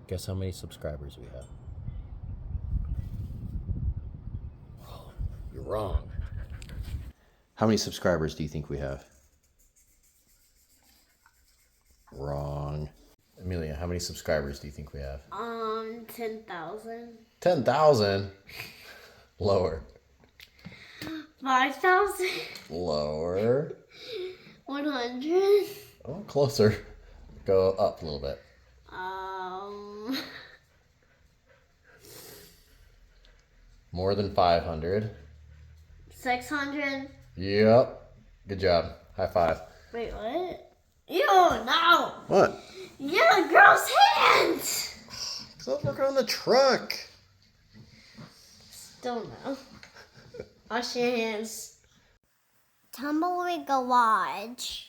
Guess how many subscribers we have? Oh, you're wrong. How many subscribers do you think we have? Wrong. Amelia, how many subscribers do you think we have? 10,000. 10,000? Lower. 5,000. Lower. 100. Oh, closer. Go up a little bit. Um, More than 500. 600. Yep. Good job. High five. Wait, what? Ew, no. What? Yeah, gross hands. Because I was working on the truck. Still no. Wash your hands. Tumbleweed Garage.